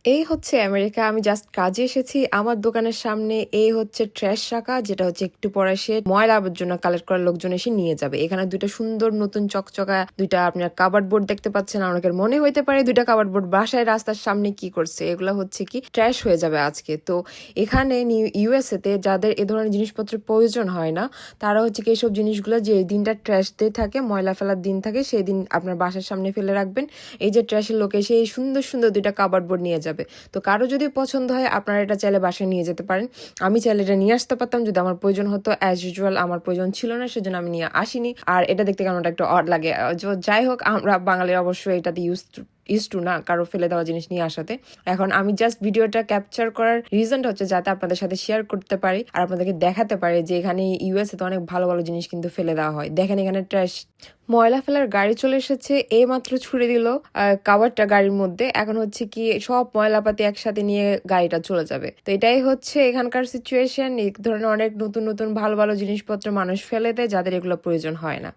এই হচ্ছে আমেরিকা। আমি জাস্ট কাজে এসেছি। আমার দোকানের সামনে এই হচ্ছে ট্র্যাশ রাখা, যেটা হচ্ছে একটু পরে সে ময়লা আবর্জনা কালেক্ট করার লোকজন এসে নিয়ে যাবে। এখানে দুইটা সুন্দর নতুন চকচকা দুইটা আপনার কাবার্ড বোর্ড দেখতে পাচ্ছেন। অনেকের মনে হইতে পারে দুইটা কাবার্ড বোর্ড বাসায় রাস্তার সামনে কি করছে, এগুলো হচ্ছে কি ট্র্যাশ হয়ে যাবে আজকে। তো এখানে ইউএসএ তে যাদের এ ধরনের জিনিসপত্রের প্রয়োজন হয় না, তারা হচ্ছে কি এইসব জিনিসগুলো যে দিনটা ট্র্যাশ ডে থাকে, ময়লা ফেলার দিন থাকে, সেই দিন আপনার বাসার সামনে ফেলে রাখবেন। এই যে ট্র্যাশের লোক এসে এই সুন্দর সুন্দর দুইটা কাবার্ড বোর্ড নিয়ে যাবে। তো কারো যদি পছন্দ হয় আপনারা এটা চাইলে বাসায় নিয়ে যেতে পারেন। আমি চাইলে এটা নিয়ে আসতে পারতাম যদি আমার প্রয়োজন হতো। অ্যাজ ইউজুয়াল আমার প্রয়োজন ছিল না, সেজন্য আমি নিয়ে আসিনি। আর এটা দেখতে কেমন একটা অড লাগে। যাই হোক, আমরা বাঙালির অবশ্যই এটাতে ইউজ টু না কারো ফেলে দেওয়া জিনিস নিয়ে আসাতে। এখন আমি জাস্ট ভিডিওটা ক্যাপচার করার রিজনটা হচ্ছে যাতে আপনাদের সাথে শেয়ার করতে পারি আর আপনাদেরকে দেখাতে পারি যে এখানে ইউএসএ তে অনেক ভালো ভালো জিনিস কিন্তু ফেলে দেওয়া হয়। দেখেন এখানে ট্র্যাশ ময়লা ফেলার গাড়ি চলে এসেছে, এই মাত্র ছুড়ে দিল কাভারটা গাড়ির মধ্যে। এখন হচ্ছে কি সব ময়লাপাতি একসাথে নিয়ে গাড়িটা চলে যাবে। তো এটাই হচ্ছে এখানকার সিচুয়েশন। এই ধরনের অনেক নতুন নতুন ভালো ভালো জিনিসপত্র মানুষ ফেলে দেয় যাদের এগুলো প্রয়োজন হয় না।